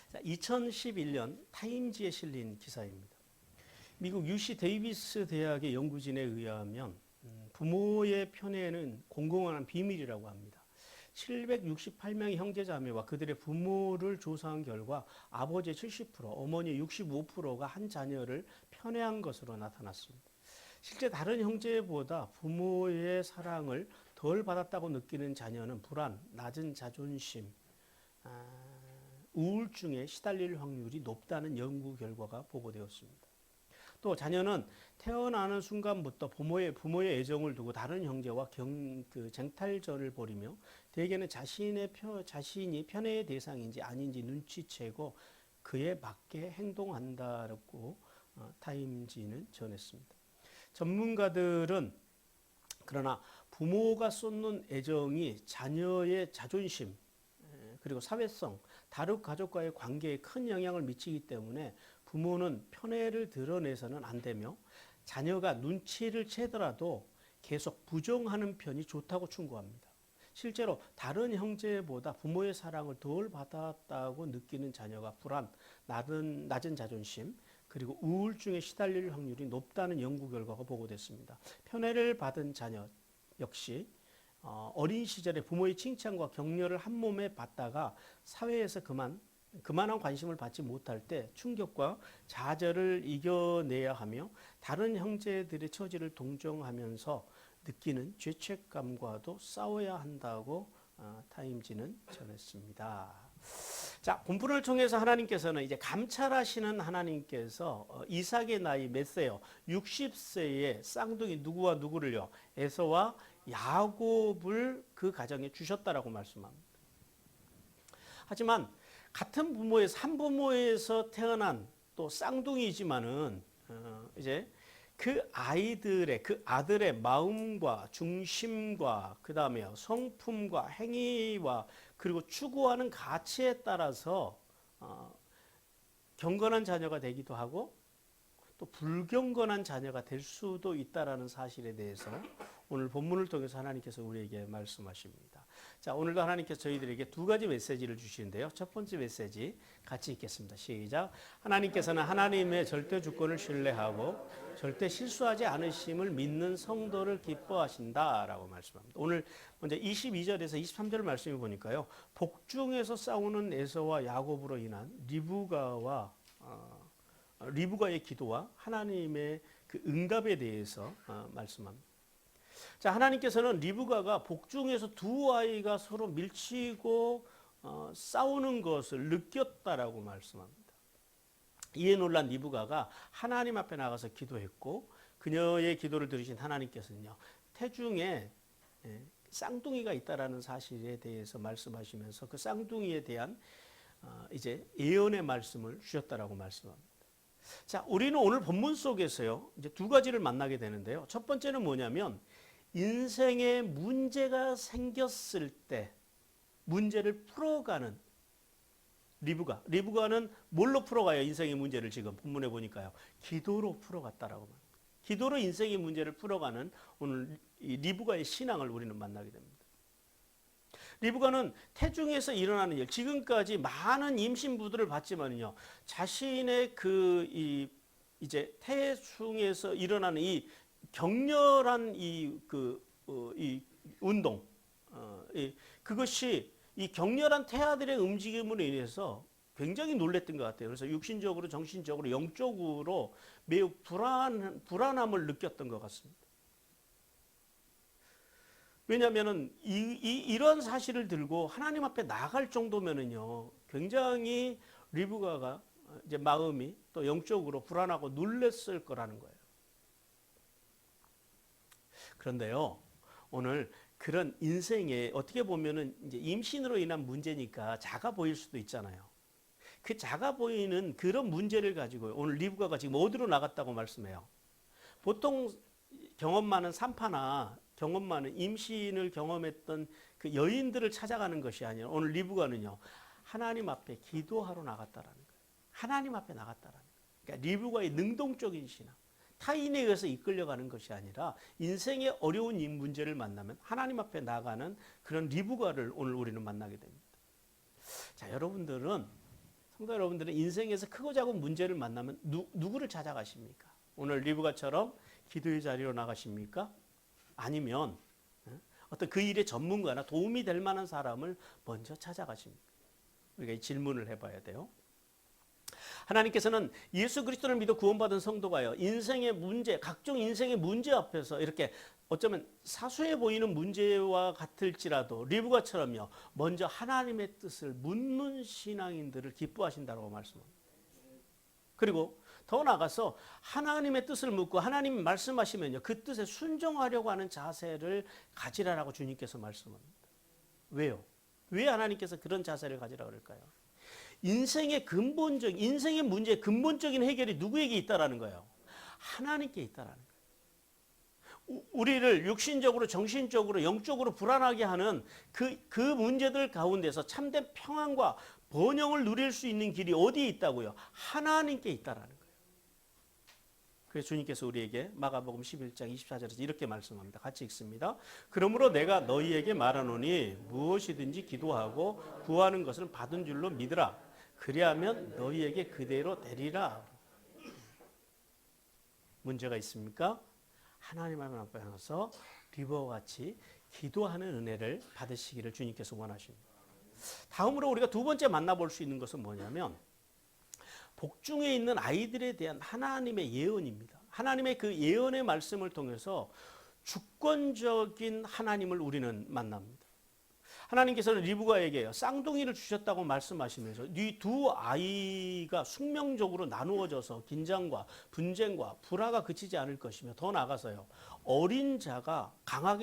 자, 2011년 타임지에 실린 기사입니다. 미국 UC 데이비스 대학의 연구진에 의하면 부모의 편애는 공공한 비밀이라고 합니다. 768명의 형제자매와 그들의 부모를 조사한 결과 아버지의 70%, 어머니의 65%가 한 자녀를 편애한 것으로 나타났습니다. 실제 다른 형제보다 부모의 사랑을 덜 받았다고 느끼는 자녀는 불안, 낮은 자존심, 우울증에 시달릴 확률이 높다는 연구 결과가 보고되었습니다. 또 자녀는 태어나는 순간부터 부모의 애정을 두고 다른 형제와 쟁탈전을 벌이며 대개는 자신이 편애의 대상인지 아닌지 눈치채고 그에 맞게 행동한다고 타임지는 전했습니다. 전문가들은 그러나 부모가 쏟는 애정이 자녀의 자존심 그리고 사회성, 다른 가족과의 관계에 큰 영향을 미치기 때문에 부모는 편애를 드러내서는 안 되며 자녀가 눈치를 채더라도 계속 부정하는 편이 좋다고 충고합니다. 실제로 다른 형제보다 부모의 사랑을 덜 받았다고 느끼는 자녀가 불안, 낮은 자존심, 그리고 우울증에 시달릴 확률이 높다는 연구 결과가 보고됐습니다. 편애를 받은 자녀 역시 어린 시절에 부모의 칭찬과 격려를 한 몸에 받다가 사회에서 그만한 관심을 받지 못할 때 충격과 좌절을 이겨내야 하며 다른 형제들의 처지를 동정하면서 느끼는 죄책감과도 싸워야 한다고 타임지는 전했습니다. 자, 본문을 통해서 하나님께서는 이제 감찰하시는 하나님께서 이삭의 나이 몇 세요? 60세의 쌍둥이 누구와 누구를요? 에서와 야곱을 그 가정에 주셨다라고 말씀합니다. 하지만 같은 부모에서 한 부모에서 태어난 또 쌍둥이지만은 이제 그 아들의 마음과 중심과 그 다음에 성품과 행위와 그리고 추구하는 가치에 따라서 경건한 자녀가 되기도 하고 또 불경건한 자녀가 될 수도 있다라는 사실에 대해서 오늘 본문을 통해서 하나님께서 우리에게 말씀하십니다. 자, 오늘도 하나님께서 저희들에게 두 가지 메시지를 주시는데요. 첫 번째 메시지 같이 읽겠습니다. 시작. 하나님께서는 하나님의 절대 주권을 신뢰하고 절대 실수하지 않으심을 믿는 성도를 기뻐하신다라고 말씀합니다. 오늘 먼저 22절에서 23절 말씀을 보니까요. 복중에서 싸우는 에서와 야곱으로 인한 리브가의 기도와 하나님의 그 응답에 대해서 말씀합니다. 자, 하나님께서는 리브가가 복중에서 두 아이가 서로 밀치고 싸우는 것을 느꼈다라고 말씀합니다. 이에 놀란 리브가가 하나님 앞에 나가서 기도했고 그녀의 기도를 들으신 하나님께서는요. 태중에 쌍둥이가 있다라는 사실에 대해서 말씀하시면서 그 쌍둥이에 대한 이제 예언의 말씀을 주셨다라고 말씀합니다. 자, 우리는 오늘 본문 속에서요. 이제 두 가지를 만나게 되는데요. 첫 번째는 뭐냐면 인생에 문제가 생겼을 때 문제를 풀어가는 리브가는 뭘로 풀어가요? 인생의 문제를 지금 본문에 보니까요. 기도로 풀어갔다라고 말합니다. 기도로 인생의 문제를 풀어가는 오늘 이 리브가의 신앙을 우리는 만나게 됩니다. 리브가는 태중에서 일어나는 일, 지금까지 많은 임신부들을 봤지만요, 자신의 이제 태중에서 일어나는 이 격렬한 이 운동, 그것이 이 격렬한 태아들의 움직임으로 인해서 굉장히 놀랬던 것 같아요. 그래서 육신적으로, 정신적으로, 영적으로 매우 불안함을 느꼈던 것 같습니다. 왜냐하면은 이런 사실을 들고 하나님 앞에 나갈 정도면은요, 굉장히 리브가가 이제 마음이 또 영적으로 불안하고 놀랬을 거라는 거예요. 그런데요, 오늘 그런 인생에 어떻게 보면은 이제 임신으로 인한 문제니까 작아 보일 수도 있잖아요. 그 작아 보이는 그런 문제를 가지고 오늘 리브가가 지금 어디로 나갔다고 말씀해요. 보통 경험 많은 산파나 경험 많은 임신을 경험했던 그 여인들을 찾아가는 것이 아니라 오늘 리브가는요, 하나님 앞에 기도하러 나갔다라는 거예요. 하나님 앞에 나갔다라는 거예요. 그러니까 리브가의 능동적인 신앙, 타인에 의해서 이끌려가는 것이 아니라 인생의 어려운 이 문제를 만나면 하나님 앞에 나가는 그런 리브가를 오늘 우리는 만나게 됩니다. 자, 여러분들은 성도 여러분들은 인생에서 크고 작은 문제를 만나면 누구를 찾아가십니까? 오늘 리브가처럼 기도의 자리로 나가십니까? 아니면 어떤 그 일의 전문가나 도움이 될 만한 사람을 먼저 찾아가십니까? 우리가 이 질문을 해봐야 돼요. 하나님께서는 예수 그리스도를 믿어 구원받은 성도가요, 인생의 문제, 각종 인생의 문제 앞에서 이렇게 어쩌면 사소해 보이는 문제와 같을지라도 리브가처럼요, 먼저 하나님의 뜻을 묻는 신앙인들을 기뻐하신다고 말씀합니다. 그리고 더 나아가서 하나님의 뜻을 묻고 하나님이 말씀하시면요, 그 뜻에 순종하려고 하는 자세를 가지라라고 주님께서 말씀합니다. 왜요? 왜 하나님께서 그런 자세를 가지라고 그럴까요? 인생의 문제의 근본적인 해결이 누구에게 있다라는 거예요? 하나님께 있다라는 거예요. 우리를 육신적으로, 정신적으로, 영적으로 불안하게 하는 그 문제들 가운데서 참된 평안과 번영을 누릴 수 있는 길이 어디에 있다고요? 하나님께 있다라는 거예요. 그래서 주님께서 우리에게 마가복음 11장 24절에서 이렇게 말씀합니다. 같이 읽습니다. 그러므로 내가 너희에게 말하노니 무엇이든지 기도하고 구하는 것을 받은 줄로 믿으라. 그리하면 너희에게 그대로 되리라. 문제가 있습니까? 하나님 앞에 나가서 리버와 같이 기도하는 은혜를 받으시기를 주님께서 원하십니다. 다음으로 우리가 두 번째 만나볼 수 있는 것은 뭐냐면 복중에 있는 아이들에 대한 하나님의 예언입니다. 하나님의 그 예언의 말씀을 통해서 주권적인 하나님을 우리는 만납니다. 하나님께서는 리브가에게 쌍둥이를 주셨다고 말씀하시면서 이 두 아이가 숙명적으로 나누어져서 긴장과 분쟁과 불화가 그치지 않을 것이며 더 나아가서요, 어린 자가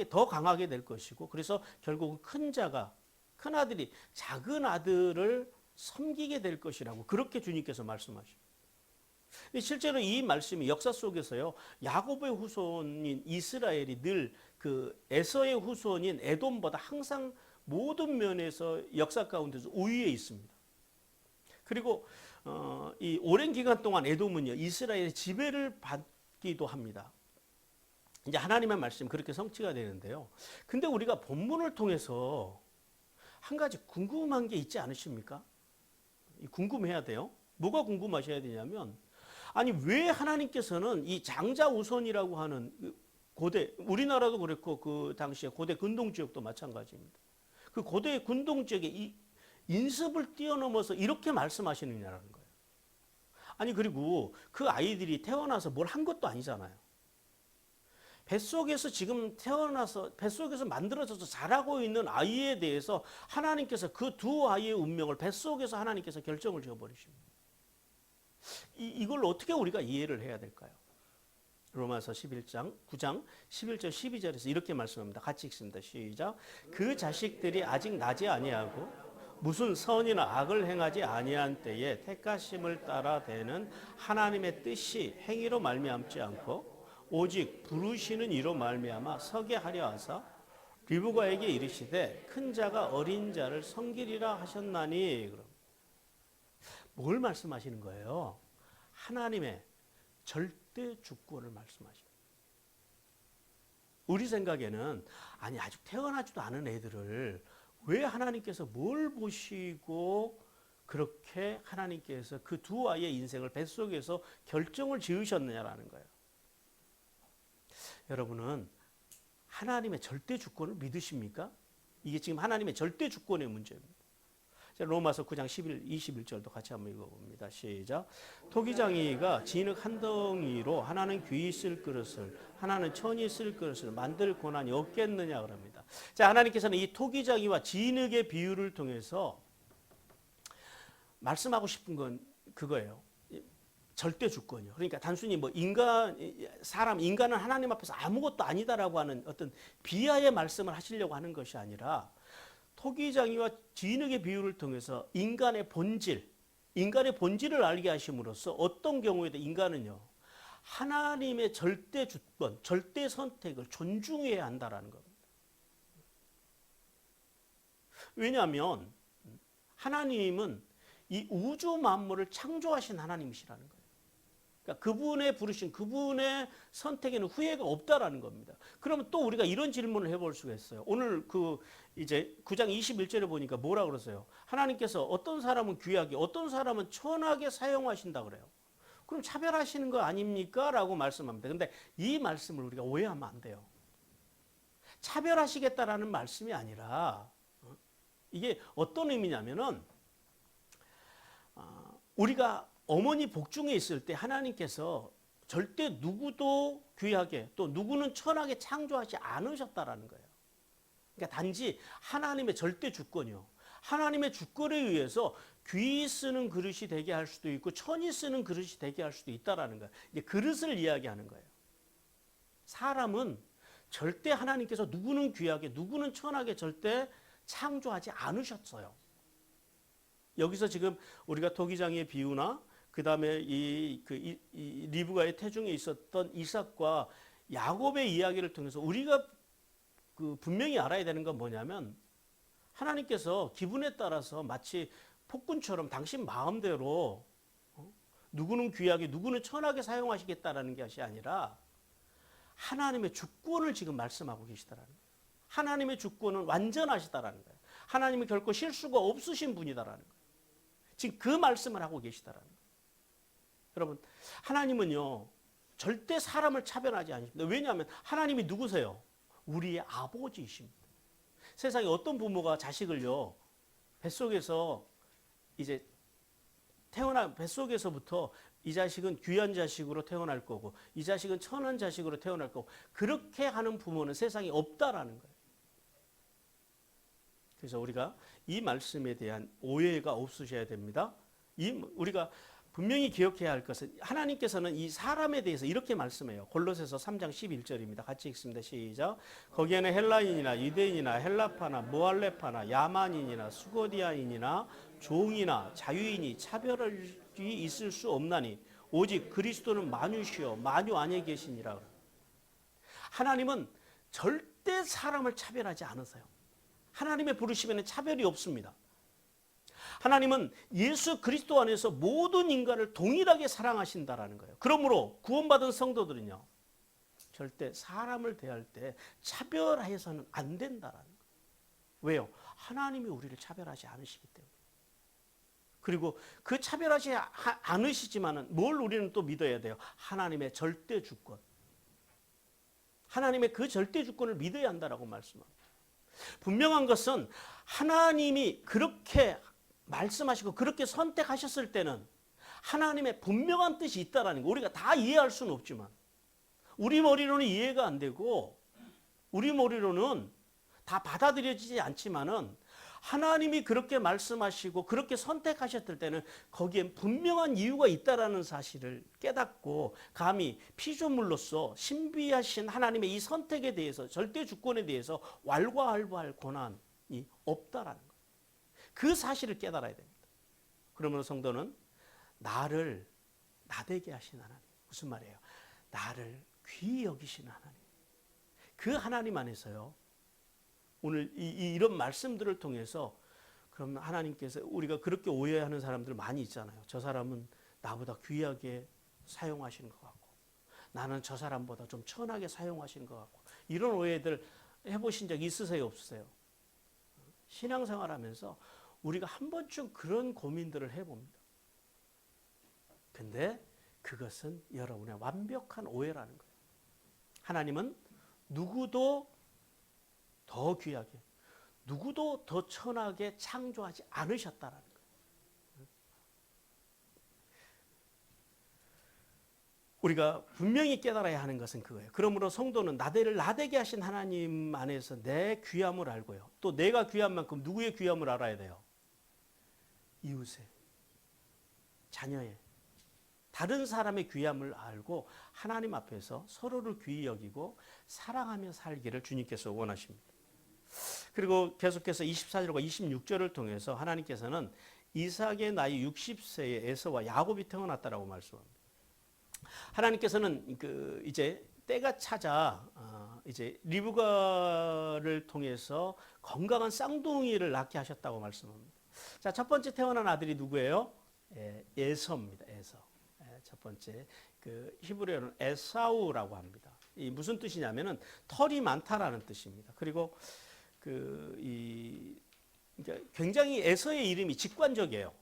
더 강하게 될 것이고, 그래서 결국은 큰 아들이 작은 아들을 섬기게 될 것이라고 그렇게 주님께서 말씀하십니다. 실제로 이 말씀이 역사 속에서요, 야곱의 후손인 이스라엘이 늘 그 에서의 후손인 에돔보다 항상 모든 면에서 역사 가운데서 우위에 있습니다. 그리고 이 오랜 기간 동안 에돔은요, 이스라엘의 지배를 받기도 합니다. 이제 하나님의 말씀 그렇게 성취가 되는데요. 근데 우리가 본문을 통해서 한 가지 궁금한 게 있지 않으십니까? 궁금해야 돼요. 뭐가 궁금하셔야 되냐면, 아니 왜 하나님께서는 이 장자 우선이라고 하는 우리나라도 그랬고 그 당시에 고대 근동 지역도 마찬가지입니다. 그 고대 근동 지역의 이 인습을 뛰어넘어서 이렇게 말씀하시느냐라는 거예요. 아니 그리고 그 아이들이 태어나서 뭘 한 것도 아니잖아요. 뱃속에서 만들어져서 자라고 있는 아이에 대해서 하나님께서 그 두 아이의 운명을 뱃속에서 하나님께서 결정을 지어버리십니다. 이걸 어떻게 우리가 이해를 해야 될까요? 로마서 9장 11절 12절에서 이렇게 말씀합니다. 같이 읽습니다. 시작. 그 자식들이 아직 나지 아니하고 무슨 선이나 악을 행하지 아니한 때에 택하심을 따라 되는 하나님의 뜻이 행위로 말미암지 않고 오직 부르시는 이로 말미암아 서게 하려 하사 리브가에게 이르시되 큰 자가 어린 자를 섬기리라 하셨나니. 그럼 뭘 말씀하시는 거예요? 하나님의 절대 주권을 말씀하십니다. 우리 생각에는 아니 아직 태어나지도 않은 애들을 왜 하나님께서 뭘 보시고 그렇게 하나님께서 그 두 아이의 인생을 뱃속에서 결정을 지으셨느냐라는 거예요. 여러분은 하나님의 절대 주권을 믿으십니까? 이게 지금 하나님의 절대 주권의 문제입니다. 로마서 9장 21절도 같이 한번 읽어봅니다. 시작. 토기장이가 진흙 한 덩이로 하나는 귀히 쓸 그릇을 하나는 천이 쓸 그릇을 만들 권한이 없겠느냐 그럽니다. 자, 하나님께서는 이 토기장이와 진흙의 비유를 통해서 말씀하고 싶은 건 그거예요. 절대 주권이요. 그러니까 단순히 인간은 하나님 앞에서 아무것도 아니다라고 하는 어떤 비하의 말씀을 하시려고 하는 것이 아니라 토기장이와 진흙의 비유를 통해서 인간의 본질을 알게 하심으로써 어떤 경우에도 인간은요, 하나님의 절대 주권, 절대 선택을 존중해야 한다라는 겁니다. 왜냐하면 하나님은 이 우주 만물을 창조하신 하나님이시라는 거예요. 그러니까 그분의 부르신 그분의 선택에는 후회가 없다라는 겁니다. 그러면 또 우리가 이런 질문을 해볼 수가 있어요. 오늘 그 이제 9장 21절에 보니까 뭐라 그러세요? 하나님께서 어떤 사람은 귀하게, 어떤 사람은 천하게 사용하신다 그래요. 그럼 차별하시는 거 아닙니까? 라고 말씀합니다. 근데 이 말씀을 우리가 오해하면 안 돼요. 차별하시겠다라는 말씀이 아니라 이게 어떤 의미냐면은 우리가 어머니 복중에 있을 때 하나님께서 절대 누구도 귀하게 또 누구는 천하게 창조하지 않으셨다라는 거예요. 그러니까 단지 하나님의 절대 주권이요. 하나님의 주권에 의해서 귀 쓰는 그릇이 되게 할 수도 있고 천이 쓰는 그릇이 되게 할 수도 있다라는 거예요. 이제 그릇을 이야기하는 거예요. 사람은 절대 하나님께서 누구는 귀하게 누구는 천하게 절대 창조하지 않으셨어요. 여기서 지금 우리가 토기장의 비유나 그 다음에 이 리브가의 태중에 있었던 이삭과 야곱의 이야기를 통해서 우리가 그 분명히 알아야 되는 건 뭐냐면 하나님께서 기분에 따라서 마치 폭군처럼 당신 마음대로 누구는 귀하게 누구는 천하게 사용하시겠다라는 것이 아니라 하나님의 주권을 지금 말씀하고 계시다라는 거예요. 하나님의 주권은 완전하시다라는 거예요. 하나님이 결코 실수가 없으신 분이다라는 거예요. 지금 그 말씀을 하고 계시다라는 거예요. 여러분, 하나님은요 절대 사람을 차별하지 않으십니다. 왜냐하면 하나님이 누구세요? 우리의 아버지이십니다. 세상에 어떤 부모가 자식을요 뱃속에서 이제 태어난 뱃속에서부터 이 자식은 귀한 자식으로 태어날 거고 이 자식은 천한 자식으로 태어날 거고 그렇게 하는 부모는 세상에 없다라는 거예요. 그래서 우리가 이 말씀에 대한 오해가 없으셔야 됩니다. 우리가 분명히 기억해야 할 것은 하나님께서는 이 사람에 대해서 이렇게 말씀해요. 골로새서 3장 11절입니다. 같이 읽습니다. 시작. 거기에는 헬라인이나 유대인이나 헬라파나 모할레파나 야만인이나 수고디아인이나 종이나 자유인이 차별이 있을 수 없나니 오직 그리스도는 만유시요 만유 안에 계시니라. 하나님은 절대 사람을 차별하지 않으세요. 하나님의 부르심에는 차별이 없습니다. 하나님은 예수 그리스도 안에서 모든 인간을 동일하게 사랑하신다라는 거예요. 그러므로 구원받은 성도들은요 절대 사람을 대할 때 차별해서는 안 된다라는 거예요. 왜요? 하나님이 우리를 차별하지 않으시기 때문에. 그리고 그 차별하지 않으시지만은 뭘 우리는 또 믿어야 돼요? 하나님의 절대 주권. 하나님의 그 절대 주권을 믿어야 한다라고 말씀합니다. 분명한 것은 하나님이 그렇게 말씀하시고 그렇게 선택하셨을 때는 하나님의 분명한 뜻이 있다라는 거 우리가 다 이해할 수는 없지만 우리 머리로는 이해가 안 되고 우리 머리로는 다 받아들여지지 않지만은 하나님이 그렇게 말씀하시고 그렇게 선택하셨을 때는 거기엔 분명한 이유가 있다라는 사실을 깨닫고 감히 피조물로서 신비하신 하나님의 이 선택에 대해서 절대 주권에 대해서 왈가왈부할 권한이 없다라는 거예요. 그 사실을 깨달아야 됩니다. 그러므로 성도는 나를 나되게 하신 하나님. 무슨 말이에요? 나를 귀히 여기신 하나님. 그 하나님 안에서요. 오늘 이런 말씀들을 통해서 그럼 하나님께서 우리가 그렇게 오해하는 사람들 많이 있잖아요. 저 사람은 나보다 귀하게 사용하시는 것 같고 나는 저 사람보다 좀 천하게 사용하시는 것 같고 이런 오해들 해보신 적 있으세요? 없으세요? 신앙생활하면서 우리가 한 번쯤 그런 고민들을 해봅니다. 근데 그것은 여러분의 완벽한 오해라는 거예요. 하나님은 누구도 더 귀하게, 누구도 더 천하게 창조하지 않으셨다라는 거예요. 우리가 분명히 깨달아야 하는 것은 그거예요. 그러므로 성도는 나를 나되게 하신 하나님 안에서 내 귀함을 알고요. 또 내가 귀한 만큼 누구의 귀함을 알아야 돼요? 이웃의, 자녀의, 다른 사람의 귀함을 알고 하나님 앞에서 서로를 귀히 여기고 사랑하며 살기를 주님께서 원하십니다. 그리고 계속해서 24절과 26절을 통해서 하나님께서는 이삭의 나이 60세에 에서와 야곱이 태어났다라고 말씀합니다. 하나님께서는 이제 때가 찾아 이제 리브가를 통해서 건강한 쌍둥이를 낳게 하셨다고 말씀합니다. 자, 첫 번째 태어난 아들이 누구예요? 에서입니다. 에서. 첫 번째 그 히브리어는 에사우라고 합니다. 이 무슨 뜻이냐면은 털이 많다라는 뜻입니다. 그리고 굉장히 에서의 이름이 직관적이에요.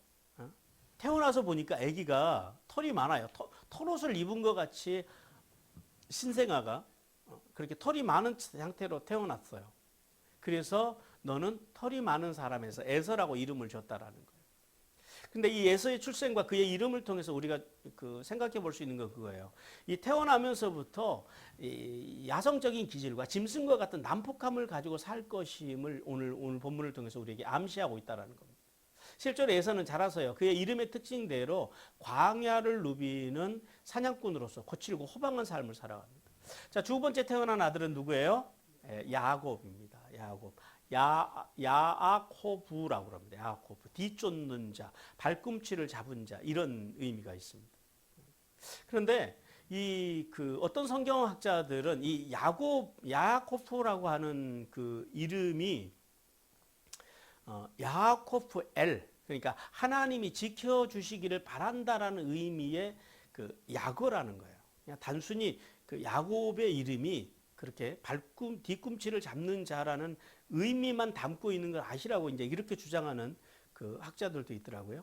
태어나서 보니까 아기가 털이 많아요. 털옷을 입은 것 같이 신생아가 그렇게 털이 많은 상태로 태어났어요. 그래서 너는 털이 많은 사람에서 에서라고 이름을 줬다라는 거예요. 근데 이 에서의 출생과 그의 이름을 통해서 우리가 생각해 볼 수 있는 건 그거예요. 이 태어나면서부터 이 야성적인 기질과 짐승과 같은 난폭함을 가지고 살 것임을 오늘 본문을 통해서 우리에게 암시하고 있다라는 겁니다. 실제로 에서는 자라서요. 그의 이름의 특징대로 광야를 누비는 사냥꾼으로서 거칠고 호방한 삶을 살아갑니다. 자, 두 번째 태어난 아들은 누구예요? 야곱입니다. 야곱. 야아코브라고 합니다. 야아코브. 뒤쫓는 자, 발꿈치를 잡은 자, 이런 의미가 있습니다. 그런데 어떤 성경학자들은 이 야코프라고 하는 그 이름이 야코프 엘, 그러니까 하나님이 지켜주시기를 바란다라는 의미의 그 야거라는 거예요. 그냥 단순히 그 야곱의 이름이 그렇게 뒤꿈치를 잡는 자라는 의미만 담고 있는 걸 아시라고 이제 이렇게 주장하는 그 학자들도 있더라고요.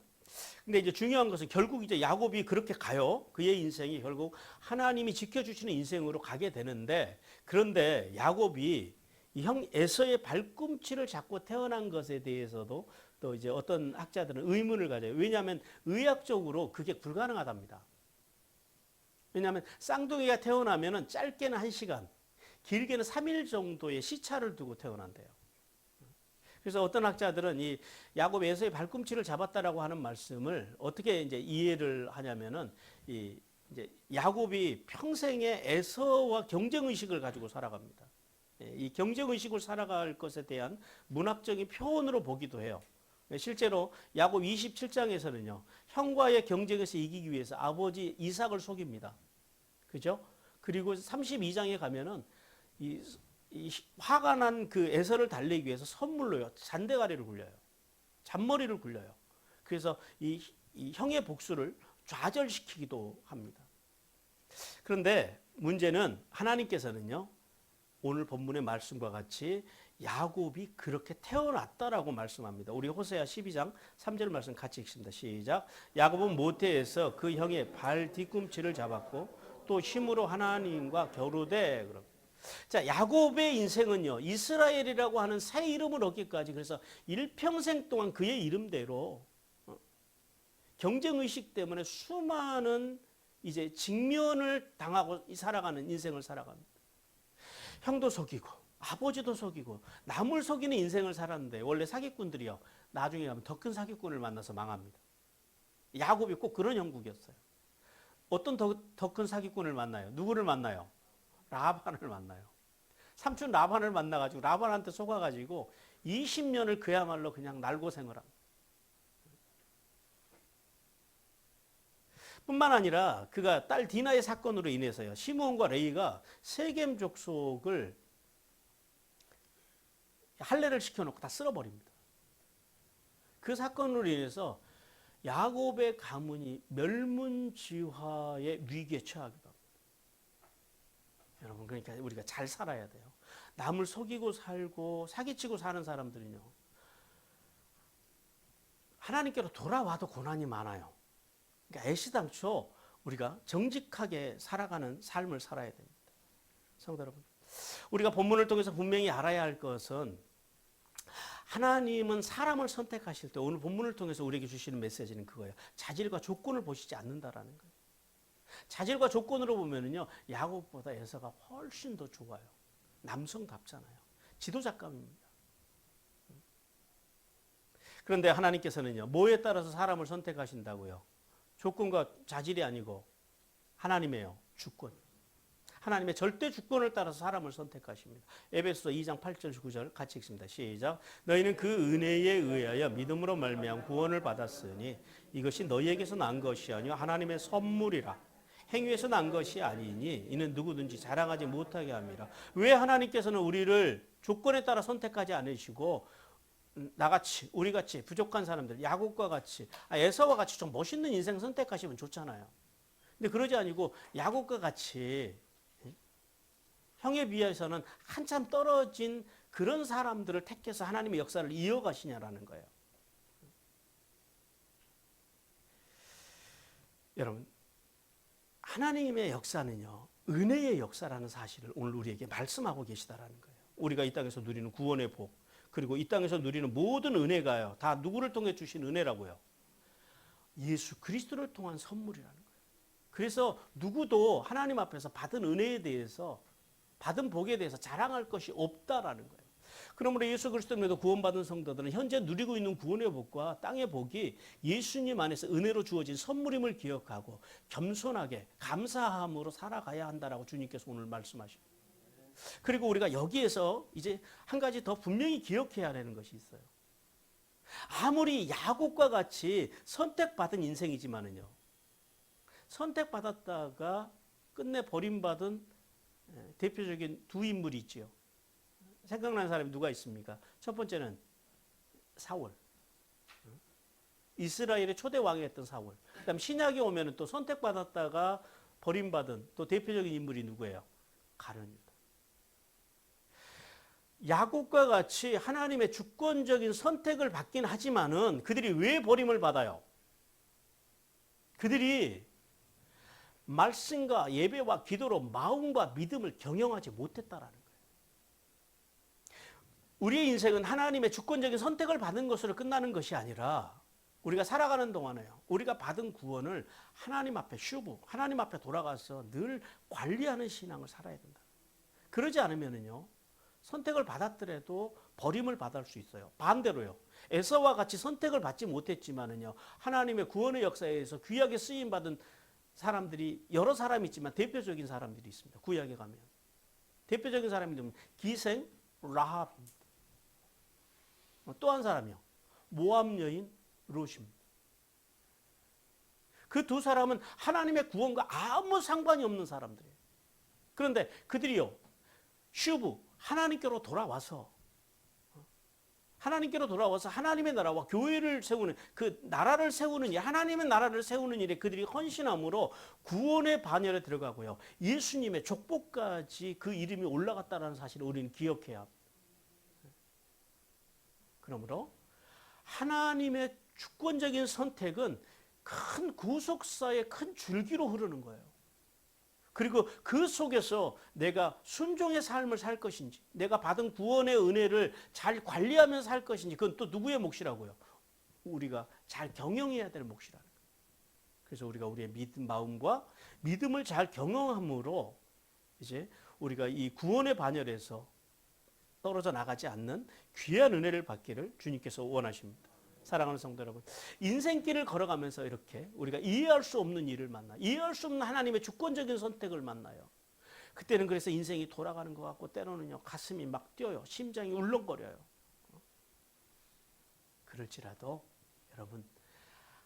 근데 이제 중요한 것은 결국 이제 야곱이 그렇게 가요. 그의 인생이 결국 하나님이 지켜주시는 인생으로 가게 되는데, 그런데 야곱이 이 형 에서의 발꿈치를 잡고 태어난 것에 대해서도 또 이제 어떤 학자들은 의문을 가져요. 왜냐하면 의학적으로 그게 불가능하답니다. 왜냐하면 쌍둥이가 태어나면은 짧게는 1시간, 길게는 3일 정도의 시차를 두고 태어난대요. 그래서 어떤 학자들은 이 야곱 에서의 발꿈치를 잡았다라고 하는 말씀을 어떻게 이제 이해를 하냐면은 이제 야곱이 평생에 에서와 경쟁 의식을 가지고 살아갑니다. 이 경쟁 의식을 살아갈 것에 대한 문학적인 표현으로 보기도 해요. 실제로 야곱 27장에서는요. 형과의 경쟁에서 이기기 위해서 아버지 이삭을 속입니다. 그죠? 그리고 32장에 가면은 이 화가 난 그 에서를 달래기 위해서 선물로요. 잔대가리를 굴려요. 잔머리를 굴려요. 그래서 이 형의 복수를 좌절시키기도 합니다. 그런데 문제는 하나님께서는요. 오늘 본문의 말씀과 같이 야곱이 그렇게 태어났다라고 말씀합니다. 우리 호세아 12장 3절 말씀 같이 읽습니다. 시작. 야곱은 모태에서 그 형의 발 뒤꿈치를 잡았고 또 힘으로 하나님과 겨루되. 그럼. 자, 야곱의 인생은요. 이스라엘이라고 하는 새 이름을 얻기까지 그래서 일평생 동안 그의 이름대로 경쟁 의식 때문에 수많은 이제 직면을 당하고 살아가는 인생을 살아갑니다. 형도 속이고 아버지도 속이고 남을 속이는 인생을 살았는데 원래 사기꾼들이요. 나중에 가면 더 큰 사기꾼을 만나서 망합니다. 야곱이 꼭 그런 형국이었어요. 어떤 더 큰 사기꾼을 만나요? 누구를 만나요? 라반을 만나요. 삼촌 라반을 만나가지고 라반한테 속아가지고 20년을 그야말로 그냥 날고생을 합니다. 뿐만 아니라 그가 딸 디나의 사건으로 인해서요. 시므온과 레위가 세겜 족속을 할례를 시켜놓고 다 쓸어버립니다. 그 사건으로 인해서 야곱의 가문이 멸문지화의 위기에 처하기도 합니다. 여러분, 그러니까 우리가 잘 살아야 돼요. 남을 속이고 살고 사기치고 사는 사람들은요. 하나님께로 돌아와도 고난이 많아요. 그러니까 애시당초 우리가 정직하게 살아가는 삶을 살아야 됩니다. 성도 여러분, 우리가 본문을 통해서 분명히 알아야 할 것은 하나님은 사람을 선택하실 때 오늘 본문을 통해서 우리에게 주시는 메시지는 그거예요. 자질과 조건을 보시지 않는다라는 거예요. 자질과 조건으로 보면은요, 야곱보다 에서가 훨씬 더 좋아요. 남성답잖아요. 지도자감입니다. 그런데 하나님께서는요, 뭐에 따라서 사람을 선택하신다고요? 조건과 자질이 아니고 하나님의요, 주권. 하나님의 절대 주권을 따라서 사람을 선택하십니다. 에베소서 2장 8절 9절 같이 읽습니다. 시작. 너희는 그 은혜에 의하여 믿음으로 말미암아 구원을 받았으니 이것이 너희에게서 난 것이 아니요 하나님의 선물이라. 행위에서 난 것이 아니니 이는 누구든지 자랑하지 못하게 합니다. 왜 하나님께서는 우리를 조건에 따라 선택하지 않으시고 나같이 우리같이 부족한 사람들 야곱과 같이 에서와 같이 좀 멋있는 인생 선택하시면 좋잖아요. 근데 그러지 아니고 야곱과 같이 형에 비해서는 한참 떨어진 그런 사람들을 택해서 하나님의 역사를 이어가시냐라는 거예요. 여러분, 하나님의 역사는요, 은혜의 역사라는 사실을 오늘 우리에게 말씀하고 계시다라는 거예요. 우리가 이 땅에서 누리는 구원의 복, 그리고 이 땅에서 누리는 모든 은혜가요, 다 누구를 통해 주신 은혜라고요? 예수 그리스도를 통한 선물이라는 거예요. 그래서 누구도 하나님 앞에서 받은 은혜에 대해서, 받은 복에 대해서 자랑할 것이 없다라는 거예요. 그러므로 예수 그리스도로 구원받은 성도들은 현재 누리고 있는 구원의 복과 땅의 복이 예수님 안에서 은혜로 주어진 선물임을 기억하고 겸손하게 감사함으로 살아가야 한다라고 주님께서 오늘 말씀하십니다. 그리고 우리가 여기에서 이제 한 가지 더 분명히 기억해야 하는 것이 있어요. 아무리 야곱과 같이 선택받은 인생이지만은요, 선택받았다가 끝내 버림받은 대표적인 두 인물이 있지요. 생각나는 사람이 누가 있습니까? 첫 번째는 사울. 이스라엘의 초대 왕이었던 사울. 그다음 신약에 오면은 또 선택받았다가 버림받은 또 대표적인 인물이 누구예요? 가룟유다. 야곱과 같이 하나님의 주권적인 선택을 받긴 하지만은 그들이 왜 버림을 받아요? 그들이 말씀과 예배와 기도로 마음과 믿음을 경영하지 못했다라는 거예요. 우리의 인생은 하나님의 주권적인 선택을 받은 것으로 끝나는 것이 아니라 우리가 살아가는 동안에요, 우리가 받은 구원을 하나님 앞에 하나님 앞에 돌아가서 늘 관리하는 신앙을 살아야 된다. 그러지 않으면은요, 선택을 받았더라도 버림을 받을 수 있어요. 반대로요, 에서와 같이 선택을 받지 못했지만은요, 하나님의 구원의 역사에서 귀하게 쓰임 받은 사람들이 여러 사람이 있지만 대표적인 사람들이 있습니다. 구약에 가면 대표적인 사람이 누구냐면 기생 라합입니다. 또 한 사람이요, 모압 여인 롯입니다. 그 두 사람은 하나님의 구원과 아무 상관이 없는 사람들이에요. 그런데 그들이요, 슈브 하나님께로 돌아와서 하나님의 나라와 교회를 세우는, 그 나라를 세우는 일, 하나님의 나라를 세우는 일에 그들이 헌신함으로 구원의 반열에 들어가고요, 예수님의 족보까지 그 이름이 올라갔다는 사실을 우리는 기억해야 합니다. 그러므로 하나님의 주권적인 선택은 큰 구속사의 큰 줄기로 흐르는 거예요. 그리고 그 속에서 내가 순종의 삶을 살 것인지, 내가 받은 구원의 은혜를 잘 관리하면서 살 것인지, 그건 또 누구의 몫이라고요? 우리가 잘 경영해야 될 몫이라는 거예요. 그래서 우리가 우리의 마음과 믿음을 잘 경영함으로 이제 우리가 이 구원의 반열에서 떨어져 나가지 않는 귀한 은혜를 받기를 주님께서 원하십니다. 사랑하는 성도 여러분, 인생길을 걸어가면서 이렇게 우리가 이해할 수 없는 일을 만나, 이해할 수 없는 하나님의 주권적인 선택을 만나요. 그때는 그래서 인생이 돌아가는 것 같고, 때로는요 가슴이 막 뛰어요, 심장이 울렁거려요. 그럴지라도 여러분,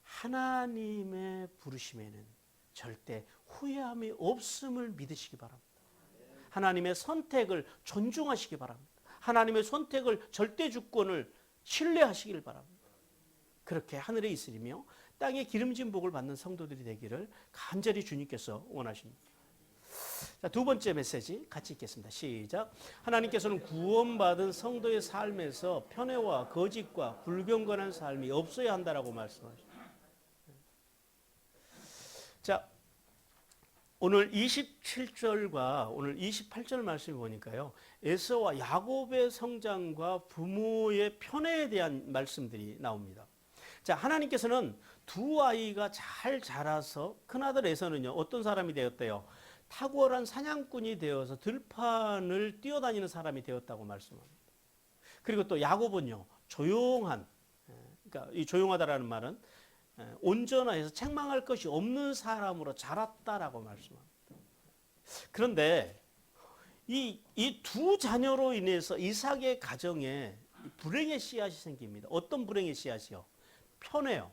하나님의 부르심에는 절대 후회함이 없음을 믿으시기 바랍니다. 하나님의 선택을 존중하시기 바랍니다. 하나님의 선택을, 절대 주권을 신뢰하시길 바랍니다. 그렇게 하늘에 있으리며 땅에 기름진 복을 받는 성도들이 되기를 간절히 주님께서 원하십니다. 자, 두 번째 메시지 같이 읽겠습니다. 시작. 하나님께서는 구원받은 성도의 삶에서 편애와 거짓과 불경건한 삶이 없어야 한다라고 말씀하십니다. 자, 오늘 27절과 오늘 28절 말씀을 보니까요, 에서와 야곱의 성장과 부모의 편애에 대한 말씀들이 나옵니다. 자, 하나님께서는 두 아이가 잘 자라서 큰아들 에서는요, 어떤 사람이 되었대요? 탁월한 사냥꾼이 되어서 들판을 뛰어다니는 사람이 되었다고 말씀합니다. 그리고 또 야곱은요, 조용한, 그러니까 이 조용하다라는 말은 온전해서 책망할 것이 없는 사람으로 자랐다라고 말씀합니다. 그런데 이 두 자녀로 인해서 이삭의 가정에 불행의 씨앗이 생깁니다. 어떤 불행의 씨앗이요? 편애요.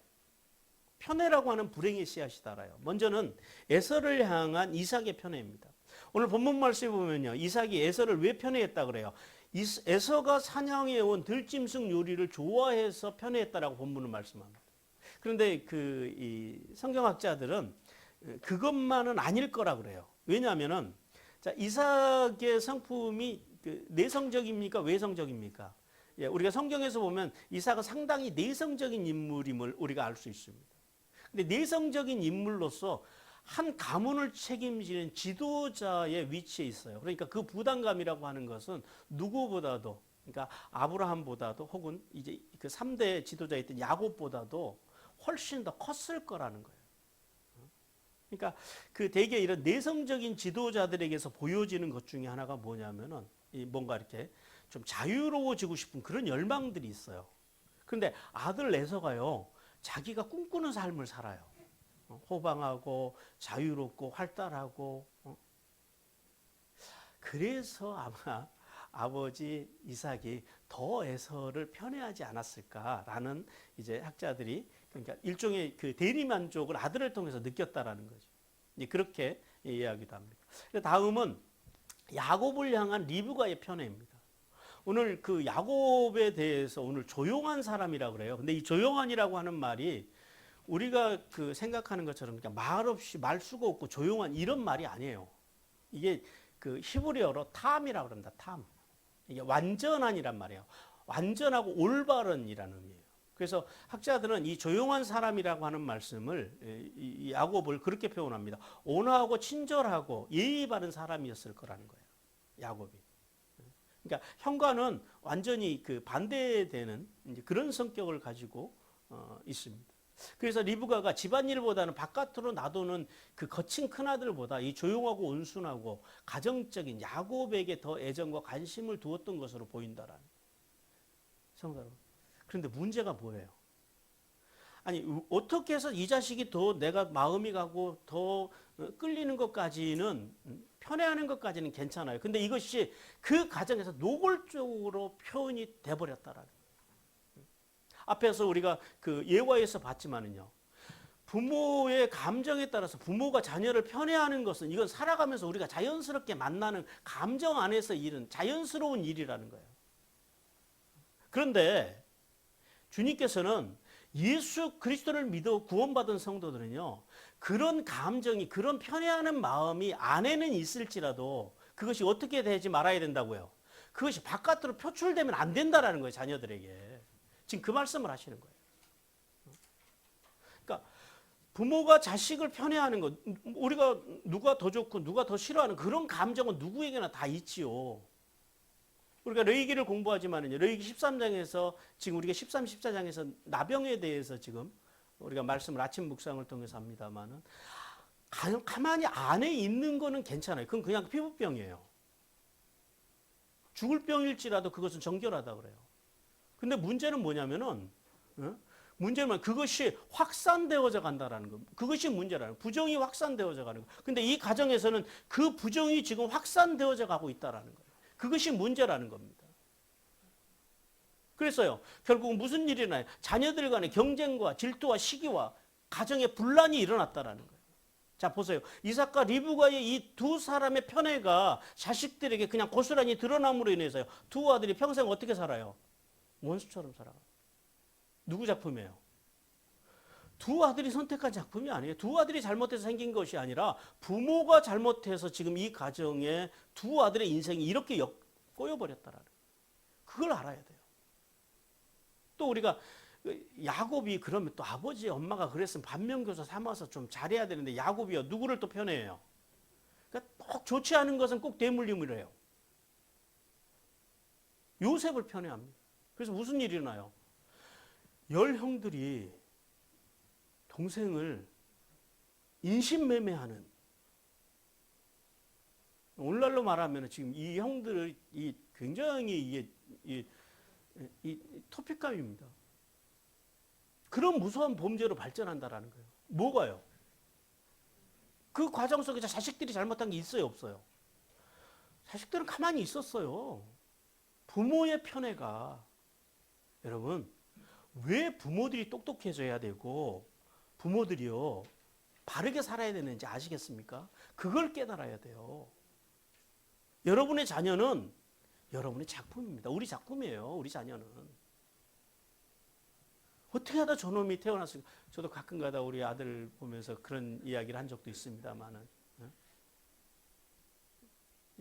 편애라고 하는 불행의 씨앗이 달아요. 먼저는 에서를 향한 이삭의 편애입니다. 오늘 본문 말씀에 보면요, 이삭이 에서를 왜 편애했다 그래요? 에서가 사냥해 온 들짐승 요리를 좋아해서 편애했다라고 본문은 말씀합니다. 그런데 이 성경학자들은 그것만은 아닐 거라 그래요. 왜냐하면은 자, 이삭의 성품이 내성적입니까? 외성적입니까? 예, 우리가 성경에서 보면 이삭은 상당히 내성적인 인물임을 우리가 알 수 있습니다. 근데 내성적인 인물로서 한 가문을 책임지는 지도자의 위치에 있어요. 그러니까 그 부담감이라고 하는 것은 누구보다도, 그러니까 아브라함보다도 혹은 이제 그 3대 지도자였던 야곱보다도 훨씬 더 컸을 거라는 거예요. 그러니까 그 대개 이런 내성적인 지도자들에게서 보여지는 것 중에 하나가 뭐냐면은 뭔가 이렇게 좀 자유로워지고 싶은 그런 열망들이 있어요. 그런데 아들 내서가요, 자기가 꿈꾸는 삶을 살아요. 호방하고 자유롭고 활달하고. 그래서 아마 아버지 이삭이 더 에서를 편애하지 않았을까라는 이제 학자들이, 그러니까 일종의 그 대리 만족을 아들을 통해서 느꼈다라는 거죠. 그렇게 이야기도 합니다. 다음은 야곱을 향한 리브가의 편애입니다. 오늘 그 야곱에 대해서 오늘 조용한 사람이라고 그래요. 근데 이 조용한이라고 하는 말이 우리가 그 생각하는 것처럼 그냥 말 없이 말수가 없고 조용한 이런 말이 아니에요. 이게 그 히브리어로 탐이라고 그럽니다. 탐. 이게 완전한이란 말이에요. 완전하고 올바른이라는 의미예요. 그래서 학자들은 이 조용한 사람이라고 하는 말씀을, 이 야곱을 그렇게 표현합니다. 온화하고 친절하고 예의 바른 사람이었을 거라는 거예요. 야곱이. 그러니까 형과는 완전히 그 반대되는 이제 그런 성격을 가지고 있습니다. 그래서 리브가가 집안일보다는 바깥으로 놔두는 그 거친 큰아들보다 이 조용하고 온순하고 가정적인 야곱에게 더 애정과 관심을 두었던 것으로 보인다라는. 성도 여러분. 그런데 문제가 뭐예요? 아니, 어떻게 해서 이 자식이 더 내가 마음이 가고 더 끌리는 것까지는, 편애하는 것까지는 괜찮아요. 근데 이것이 그 가정에서 노골적으로 표현이 돼버렸다라는. 앞에서 우리가 그 예화에서 봤지만은요, 부모의 감정에 따라서 부모가 자녀를 편애하는 것은 이건 살아가면서 우리가 자연스럽게 만나는 감정 안에서 일은 자연스러운 일이라는 거예요. 그런데 주님께서는 예수 그리스도를 믿어 구원받은 성도들은요, 그런 감정이, 그런 편애하는 마음이 안에는 있을지라도 그것이 어떻게 되지 말아야 된다고요? 그것이 바깥으로 표출되면 안 된다라는 거예요, 자녀들에게. 지금 그 말씀을 하시는 거예요. 그러니까 부모가 자식을 편애하는 것, 우리가 누가 더 좋고 누가 더 싫어하는 그런 감정은 누구에게나 다 있지요. 우리가 레위기를 공부하지만은요, 레위기 13장에서 지금 우리가 13, 14장에서 나병에 대해서 지금 우리가 말씀을 아침 묵상을 통해서 합니다만은 가만히 안에 있는 거는 괜찮아요. 그건 그냥 피부병이에요. 죽을 병일지라도 그것은 정결하다 그래요. 근데 문제는 뭐냐면은, 문제는 그것이 확산되어져 간다라는 거. 그것이 문제라는 거예요. 부정이 확산되어져 가는 거예요. 근데 이 가정에서는 그 부정이 지금 확산되어져 가고 있다라는 거예요. 그것이 문제라는 겁니다. 그래서요, 결국 무슨 일이 나요? 자녀들 간의 경쟁과 질투와 시기와 가정의 분란이 일어났다라는 거예요. 자, 보세요. 이삭과 리브가의 이 두 사람의 편애가 자식들에게 그냥 고스란히 드러남으로 인해서요, 두 아들이 평생 어떻게 살아요? 원수처럼 살아가. 누구 작품이에요? 두 아들이 선택한 작품이 아니에요. 두 아들이 잘못해서 생긴 것이 아니라 부모가 잘못해서 지금 이 가정에 두 아들의 인생이 이렇게 꼬여버렸다라는 거예요. 그걸 알아야 돼요. 또 우리가 야곱이 그러면 또 아버지 엄마가 그랬으면 반면교사 삼아서 좀 잘해야 되는데 야곱이요, 누구를 또 편애해요? 그러니까 꼭 좋지 않은 것은 꼭 대물림을 해요. 요셉을 편애합니다. 그래서 무슨 일이 일어나요? 열 형들이 동생을 인신매매하는, 오늘날로 말하면 지금 이 형들이 굉장히 이 토픽감입니다. 그런 무서운 범죄로 발전한다라는 거예요. 뭐가요? 그 과정 속에서 자식들이 잘못한 게 있어요, 없어요? 자식들은 가만히 있었어요. 부모의 편애가, 여러분, 왜 부모들이 똑똑해져야 되고 부모들이요 바르게 살아야 되는지 아시겠습니까? 그걸 깨달아야 돼요. 여러분의 자녀는 여러분의 작품입니다. 우리 작품이에요. 우리 자녀는. 어떻게 하다 저놈이 태어났을까? 저도 가끔가다 우리 아들 보면서 그런 이야기를 한 적도 있습니다만은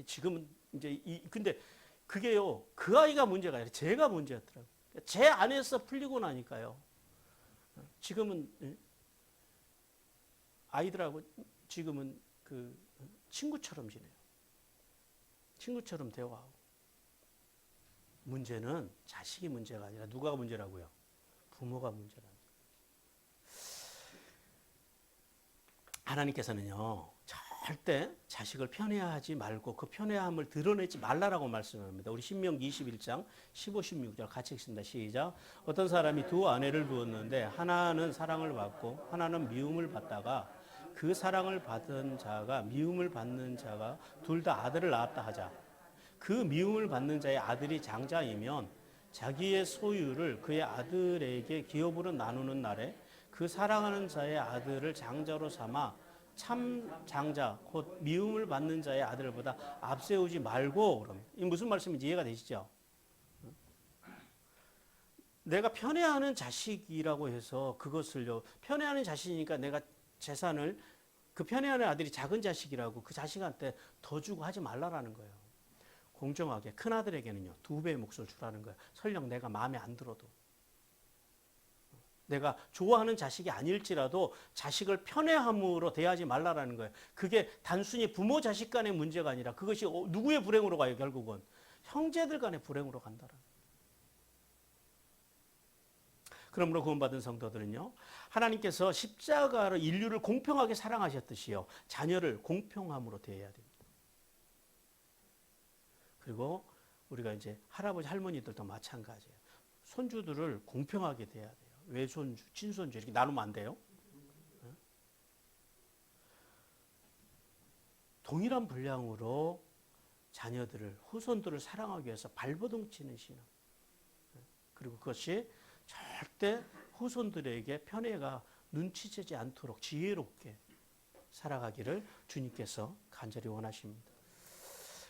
지금은 이제 근데 그게요 그 아이가 문제가 아니라 제가 문제였더라고요. 제 안에서 풀리고 나니까요. 지금은 아이들하고 지금은 그 친구처럼 지내요. 친구처럼 대화하고. 문제는 자식이 문제가 아니라 누가 문제라고요? 부모가 문제라는 거예요. 하나님께서는요 절대 자식을 편애하지 말고 그 편애함을 드러내지 말라라고 말씀합니다. 우리 신명기 21장 15, 16절 같이 읽습니다. 시작. 어떤 사람이 두 아내를 두었는데 하나는 사랑을 받고 하나는 미움을 받다가 그 사랑을 받은 자가 미움을 받는 자가 둘 다 아들을 낳았다 하자. 그 미움을 받는 자의 아들이 장자이면 자기의 소유를 그의 아들에게 기업으로 나누는 날에 그 사랑하는 자의 아들을 장자로 삼아 참 장자 곧 미움을 받는 자의 아들보다 앞세우지 말고. 그러면 이 무슨 말씀인지 이해가 되시죠? 내가 편애하는 자식이라고 해서 그것을요 편애하는 자식이니까 내가 재산을 그 편애하는 아들이 작은 자식이라고 그 자식한테 더 주고 하지 말라라는 거예요. 공정하게 큰아들에게는요 2배의 몫을 주라는 거예요. 설령 내가 마음에 안 들어도. 내가 좋아하는 자식이 아닐지라도 자식을 편애함으로 대하지 말라라는 거예요. 그게 단순히 부모 자식 간의 문제가 아니라 그것이 누구의 불행으로 가요? 결국은 형제들 간의 불행으로 간다라는 거예요. 그러므로 구원받은 성도들은요 하나님께서 십자가로 인류를 공평하게 사랑하셨듯이요 자녀를 공평함으로 대해야 됩니다. 그리고 우리가 이제 할아버지 할머니들도 마찬가지예요. 손주들을 공평하게 대해야 돼요. 외손주, 친손주 이렇게 나누면 안 돼요. 동일한 분량으로 자녀들을 후손들을 사랑하기 위해서 발버둥 치는 신앙. 그리고 그것이 절대 후손들에게 편애가 눈치채지 않도록 지혜롭게 살아가기를 주님께서 간절히 원하십니다.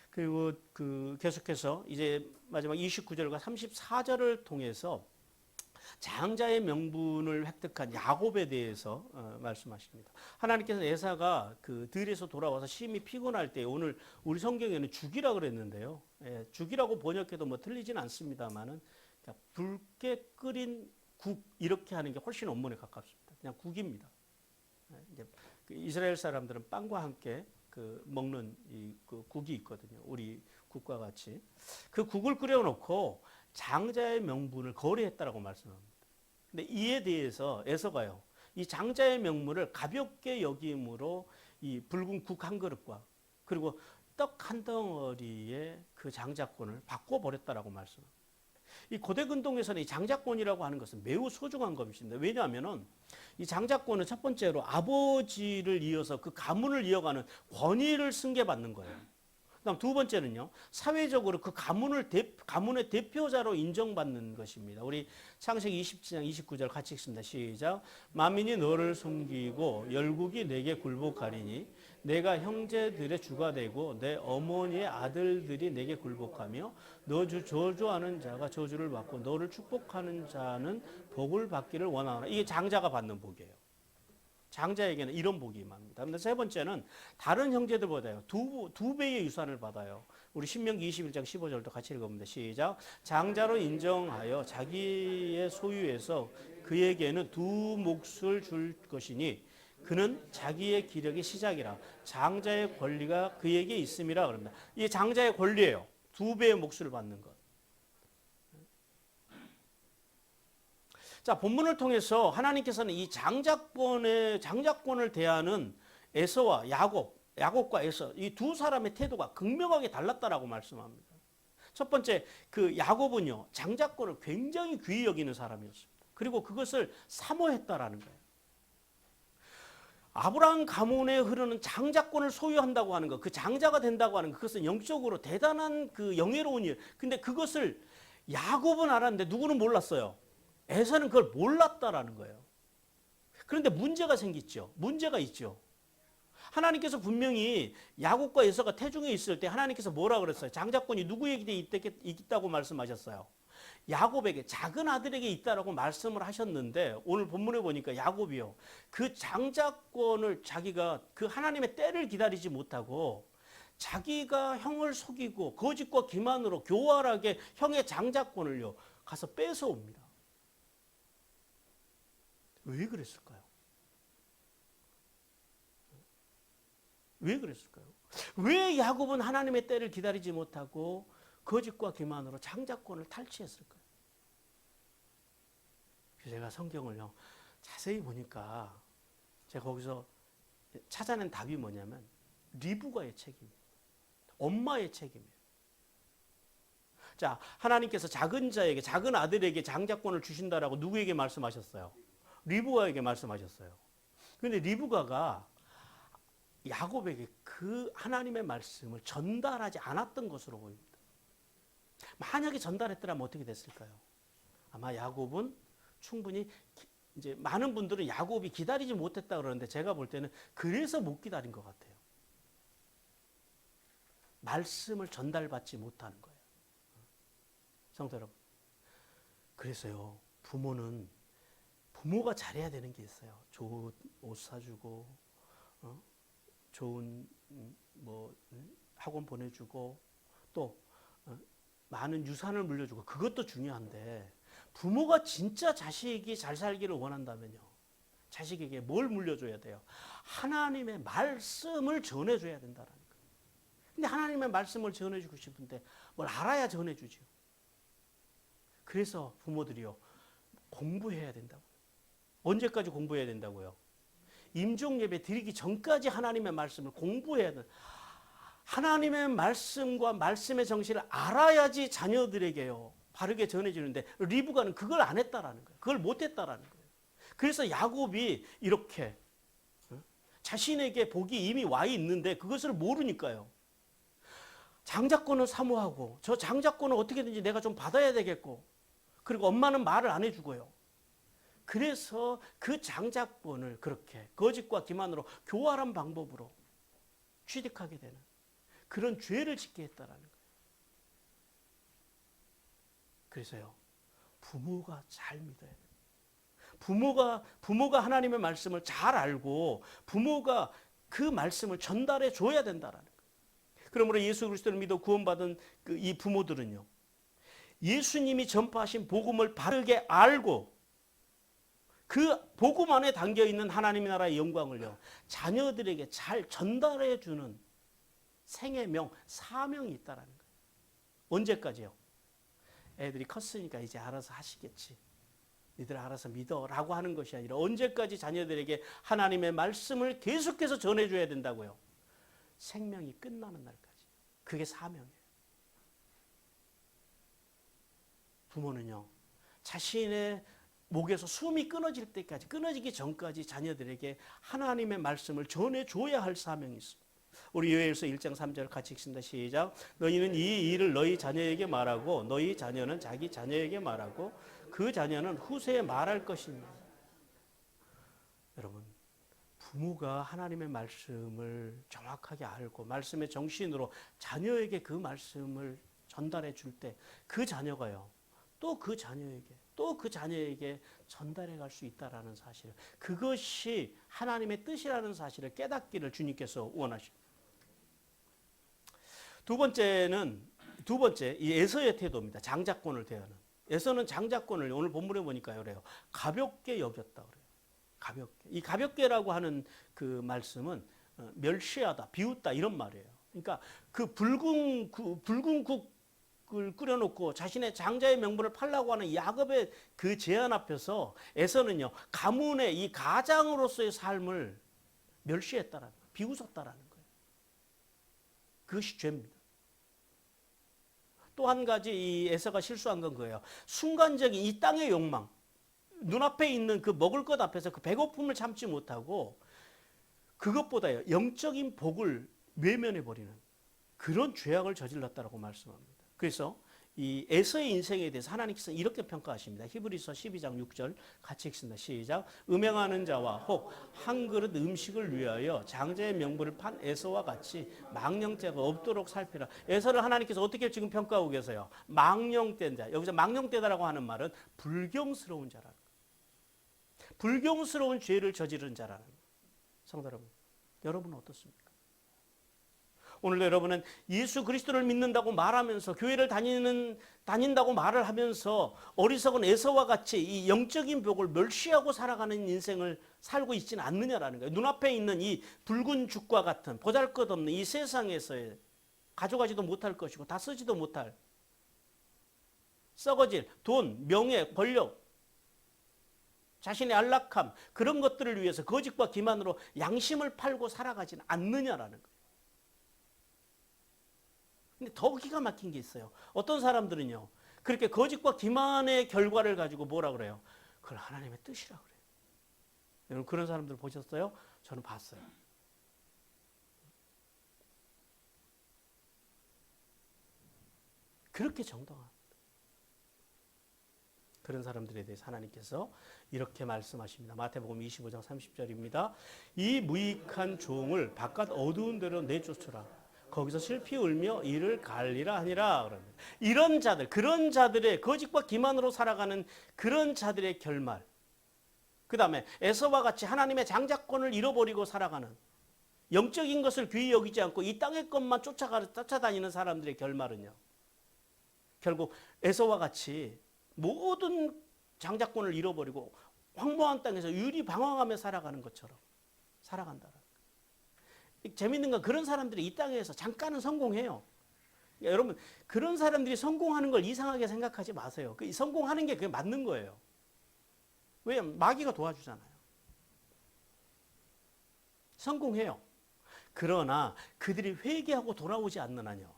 그리고 계속해서 이제 마지막 29절과 34절을 통해서 장자의 명분을 획득한 야곱에 대해서 말씀하십니다. 하나님께서 에사가 그 들에서 돌아와서 심히 피곤할 때 오늘 우리 성경에는 죽이라 그랬는데요. 죽이라고 번역해도 뭐 틀리진 않습니다만은 붉게 끓인 국 이렇게 하는 게 훨씬 원문에 가깝습니다. 그냥 국입니다. 이제 이스라엘 사람들은 빵과 함께 먹는 그 국이 있거든요. 우리 국과 같이 그 국을 끓여놓고 장자의 명분을 거래했다라고 말씀합니다. 근데 이에 대해서 에서가요, 이 장자의 명분을 가볍게 여김으로 이 붉은 국 한 그릇과 그리고 떡 한 덩어리의 그 장자권을 바꿔버렸다라고 말씀합니다. 이 고대 근동에서는 이 장자권이라고 하는 것은 매우 소중한 것입니다. 왜냐하면은 이 장자권은 첫 번째로 아버지를 이어서 그 가문을 이어가는 권위를 승계받는 거예요. 그다음 두 번째는요, 사회적으로 그 가문의 대표자로 인정받는 것입니다. 우리 창세기 27장 29절 같이 읽습니다. 시작. 만민이 너를 섬기고 열국이 내게 굴복하리니 내가 형제들의 주가 되고 내 어머니의 아들들이 내게 굴복하며 너 저주하는 자가 저주를 받고 너를 축복하는 자는 복을 받기를 원하노라. 이게 장자가 받는 복이에요. 장자에게는 이런 복이 임합니다. 그런데 세 번째는 다른 형제들보다요 두 배의 유산을 받아요. 우리 신명기 21장 15절도 같이 읽어봅니다. 시작. 장자로 인정하여 자기의 소유에서 그에게는 두 몫을 줄 것이니 그는 자기의 기력의 시작이라 장자의 권리가 그에게 있음이라 그럽니다. 이게 장자의 권리예요. 두 배의 몫을 받는 것. 자, 본문을 통해서 하나님께서는 이 장자권을 대하는 에서와 야곱과 에서 이 두 사람의 태도가 극명하게 달랐다라고 말씀합니다. 첫 번째, 그 야곱은요 장자권을 굉장히 귀히 여기는 사람이었습니다. 그리고 그것을 사모했다라는 거예요. 아브라함 가문에 흐르는 장자권을 소유한다고 하는 것, 그 장자가 된다고 하는 것, 그것은 영적으로 대단한 그 영예로운 일. 근데 그것을 야곱은 알았는데 누구는 몰랐어요. 에서는 그걸 몰랐다라는 거예요. 그런데 문제가 생겼죠. 문제가 있죠. 하나님께서 분명히 야곱과 에서가 태중에 있을 때 하나님께서 뭐라 그랬어요? 장자권이 누구에게 있다고 말씀하셨어요? 야곱에게 작은 아들에게 있다라고 말씀을 하셨는데 오늘 본문에 보니까 야곱이요. 그 장자권을 자기가 그 하나님의 때를 기다리지 못하고 자기가 형을 속이고 거짓과 기만으로 교활하게 형의 장자권을요 가서 뺏어옵니다. 왜 그랬을까요? 왜 그랬을까요? 왜 야곱은 하나님의 때를 기다리지 못하고 거짓과 기만으로 장자권을 탈취했을까요? 제가 성경을요 자세히 보니까 제가 거기서 찾아낸 답이 뭐냐면 리브가의 책임이에요. 엄마의 책임이에요. 자, 하나님께서 작은 자에게, 작은 아들에게 장자권을 주신다라고 누구에게 말씀하셨어요? 리브가에게 말씀하셨어요. 그런데 리브가가 야곱에게 그 하나님의 말씀을 전달하지 않았던 것으로 보입니다. 만약에 전달했더라면 어떻게 됐을까요? 아마 야곱은 충분히 이제 많은 분들은 야곱이 기다리지 못했다 그러는데 제가 볼 때는 그래서 못 기다린 것 같아요. 말씀을 전달받지 못하는 거예요. 성도 여러분. 그래서요, 부모가 잘해야 되는 게 있어요. 좋은 옷 사주고, 좋은 학원 보내주고, 또 많은 유산을 물려주고, 그것도 중요한데 부모가 진짜 자식이 잘 살기를 원한다면요, 자식에게 뭘 물려줘야 돼요? 하나님의 말씀을 전해줘야 된다라는 거예요. 근데 하나님의 말씀을 전해주고 싶은데 뭘 알아야 전해주죠. 그래서 부모들이요, 공부해야 된다고요. 언제까지 공부해야 된다고요? 임종 예배 드리기 전까지 하나님의 말씀을 공부해야 된다. 하나님의 말씀과 말씀의 정신을 알아야지 자녀들에게요 바르게 전해주는데 리브가는 그걸 안 했다라는 거예요. 그걸 못 했다라는 거예요. 그래서 야곱이 이렇게 자신에게 복이 이미 와 있는데 그것을 모르니까요. 장자권은 사모하고 저 장자권은 어떻게든지 내가 좀 받아야 되겠고, 그리고 엄마는 말을 안 해주고요. 그래서 그 장자권을 그렇게 거짓과 기만으로 교활한 방법으로 취득하게 되는 그런 죄를 짓게 했다라는 거예요. 그래서요, 부모가 잘 믿어야 돼요. 부모가 하나님의 말씀을 잘 알고 부모가 그 말씀을 전달해 줘야 된다라는 거예요. 그러므로 예수 그리스도를 믿어 구원받은 이 부모들은요, 예수님이 전파하신 복음을 바르게 알고 그 복음 안에 담겨 있는 하나님의 나라의 영광을요 자녀들에게 잘 전달해 주는 생의 명, 사명이 있다라는 거예요. 언제까지요? 애들이 컸으니까 이제 알아서 하시겠지, 니들 알아서 믿어라고 하는 것이 아니라 언제까지 자녀들에게 하나님의 말씀을 계속해서 전해줘야 된다고요? 생명이 끝나는 날까지. 그게 사명이에요. 부모는요, 자신의 목에서 숨이 끊어질 때까지, 끊어지기 전까지 자녀들에게 하나님의 말씀을 전해줘야 할 사명이 있습니다. 우리 요엘서 1장 3절 같이 읽습니다. 시작. 너희는 이 일을 너희 자녀에게 말하고 너희 자녀는 자기 자녀에게 말하고 그 자녀는 후세에 말할 것입니다. 여러분, 부모가 하나님의 말씀을 정확하게 알고 말씀의 정신으로 자녀에게 그 말씀을 전달해 줄 때 그 자녀가요 또 그 자녀에게 전달해 갈 수 있다라는 사실, 그것이 하나님의 뜻이라는 사실을 깨닫기를 주님께서 원하십니다. 두 번째 이 에서의 태도입니다. 장자권을 대하는. 에서는 장자권을 오늘 본문에 보니까요 그래요, 가볍게 여겼다 그래요. 가볍게. 이 가볍게라고 하는 그 말씀은 멸시하다, 비웃다 이런 말이에요. 그러니까 그 붉은 국을 끓여놓고 자신의 장자의 명분을 팔라고 하는 야곱의 그 제안 앞에서 에서는요 가문의 이 가장으로서의 삶을 멸시했다라는 거예요. 비웃었다라는 거예요. 그것이 죄입니다. 또 한 가지 이 에서가 실수한 건 그거예요. 순간적인 이 땅의 욕망, 눈앞에 있는 그 먹을 것 앞에서 그 배고픔을 참지 못하고 그것보다요 영적인 복을 외면해버리는 그런 죄악을 저질렀다라고 말씀합니다. 그래서 이 에서의 인생에 대해서 하나님께서 이렇게 평가하십니다. 히브리서 12장 6절 같이 읽습니다. 시작. 음행하는 자와 혹 한 그릇 음식을 위하여 장자의 명분을 판 에서와 같이 망령죄가 없도록 살피라. 에서를 하나님께서 어떻게 지금 평가하고 계세요? 망령된 자. 여기서 망령되다라고 하는 말은 불경스러운 자라는 거예요. 불경스러운 죄를 저지른 자라는 거예요. 성도 여러분, 여러분은 어떻습니까? 오늘 여러분은 예수 그리스도를 믿는다고 말하면서 교회를 다닌다고 말을 하면서 어리석은 에서와 같이 이 영적인 벽을 멸시하고 살아가는 인생을 살고 있지는 않느냐라는 거예요. 눈앞에 있는 이 붉은 죽과 같은 보잘것없는 이 세상에서의 가져가지도 못할 것이고 다 쓰지도 못할 썩어질 돈, 명예, 권력, 자신의 안락함 그런 것들을 위해서 거짓과 기만으로 양심을 팔고 살아가지는 않느냐라는 거예요. 근데 더 기가 막힌 게 있어요. 어떤 사람들은요, 그렇게 거짓과 기만의 결과를 가지고 뭐라 그래요? 그걸 하나님의 뜻이라 그래요. 여러분 그런 사람들 보셨어요? 저는 봤어요. 그렇게 정당합니다. 그런 사람들에 대해서 하나님께서 이렇게 말씀하십니다. 마태복음 25장 30절입니다. 이 무익한 종을 바깥 어두운 데로 내쫓으라. 거기서 슬피 울며 이를 갈리라 하니라. 그럽니다. 이런 자들, 그런 자들의 거짓과 기만으로 살아가는 그런 자들의 결말. 그 다음에 에서와 같이 하나님의 장자권을 잃어버리고 살아가는 영적인 것을 귀히 여기지 않고 이 땅의 것만 쫓아다니는 사람들의 결말은요. 결국 에서와 같이 모든 장자권을 잃어버리고 황무한 땅에서 유리방황하며 살아가는 것처럼 살아간다. 재밌는 건 그런 사람들이 이 땅에서 잠깐은 성공해요. 여러분 그런 사람들이 성공하는 걸 이상하게 생각하지 마세요. 그 성공하는 게 그게 맞는 거예요. 왜냐하면 마귀가 도와주잖아요. 성공해요. 그러나 그들이 회개하고 돌아오지 않는 한요.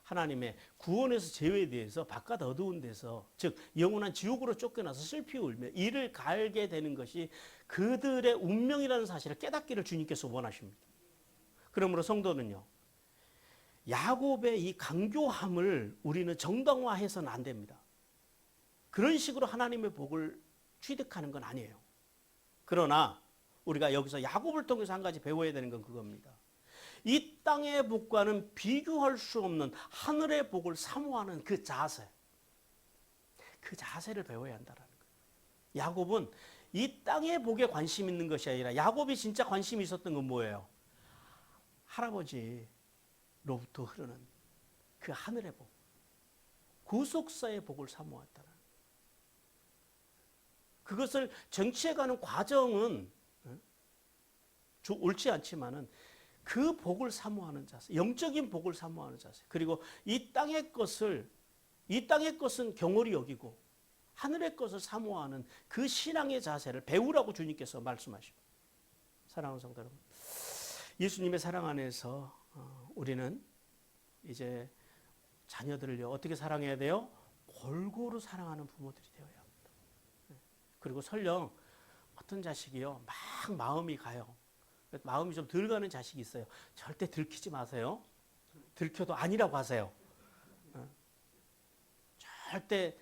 하나님의 구원에서 제외돼서 바깥 어두운 데서 즉 영원한 지옥으로 쫓겨나서 슬피 울며 이를 갈게 되는 것이 그들의 운명이라는 사실을 깨닫기를 주님께서 원하십니다. 그러므로 성도는요. 야곱의 이 강교함을 우리는 정당화해서는 안 됩니다. 그런 식으로 하나님의 복을 취득하는 건 아니에요. 그러나 우리가 여기서 야곱을 통해서 한 가지 배워야 되는 건 그겁니다. 이 땅의 복과는 비교할 수 없는 하늘의 복을 사모하는 그 자세. 그 자세를 배워야 한다는 거예요. 야곱은 이 땅의 복에 관심 있는 것이 아니라 야곱이 진짜 관심이 있었던 건 뭐예요? 할아버지로부터 흐르는 그 하늘의 복, 구속사의 복을 사모했다는 그것을 쟁취해가는 과정은 옳지 않지만은 그 복을 사모하는 자세, 영적인 복을 사모하는 자세, 그리고 이 땅의 것은 경홀히 여기고 하늘의 것을 사모하는 그 신앙의 자세를 배우라고 주님께서 말씀하십니다. 사랑하는 성도 여러분, 예수님의 사랑 안에서 우리는 이제 자녀들을 어떻게 사랑해야 돼요? 골고루 사랑하는 부모들이 되어야 합니다. 그리고 설령 어떤 자식이요 막 마음이 가요. 마음이 좀 덜 가는 자식이 있어요. 절대 들키지 마세요. 들켜도 아니라고 하세요. 절대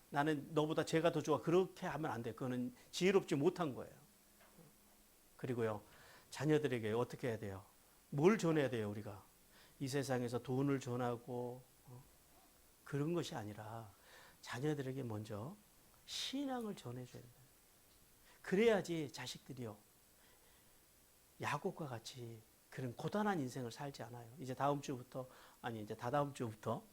나는 너보다 쟤가 더 좋아 그렇게 하면 안 돼요. 그거는 지혜롭지 못한 거예요. 그리고요 자녀들에게 어떻게 해야 돼요? 뭘 전해야 돼요 우리가? 이 세상에서 돈을 전하고 그런 것이 아니라 자녀들에게 먼저 신앙을 전해줘야 돼요. 그래야지 자식들이요 야곱과 같이 그런 고단한 인생을 살지 않아요. 이제 다음 주부터 이제 다다음 주부터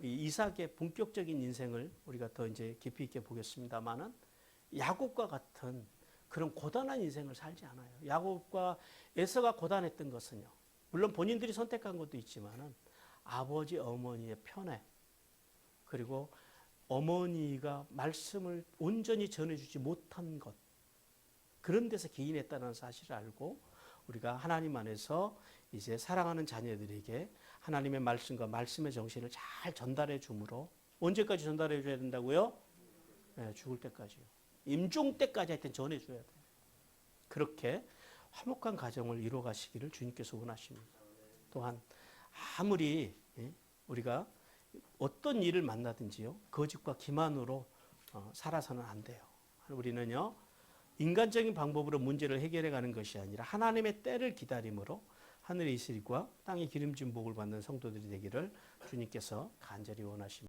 이삭의 본격적인 인생을 우리가 더 이제 깊이 있게 보겠습니다만은 야곱과 같은 그런 고단한 인생을 살지 않아요. 야곱과 에서가 고단했던 것은요. 물론 본인들이 선택한 것도 있지만은 아버지 어머니의 편애 그리고 어머니가 말씀을 온전히 전해주지 못한 것 그런 데서 기인했다는 사실을 알고 우리가 하나님 안에서 이제 사랑하는 자녀들에게 하나님의 말씀과 말씀의 정신을 잘 전달해 주므로 언제까지 전달해 줘야 된다고요? 네, 죽을 때까지요. 임종 때까지 하여튼 전해줘야 돼요. 그렇게 화목한 가정을 이루어가시기를 주님께서 원하십니다. 또한 아무리 우리가 어떤 일을 만나든지요, 거짓과 기만으로 살아서는 안 돼요. 우리는요, 인간적인 방법으로 문제를 해결해 가는 것이 아니라 하나님의 때를 기다림으로 하늘의 이슬과 땅의 기름진 복을 받는 성도들이 되기를 주님께서 간절히 원하십니다.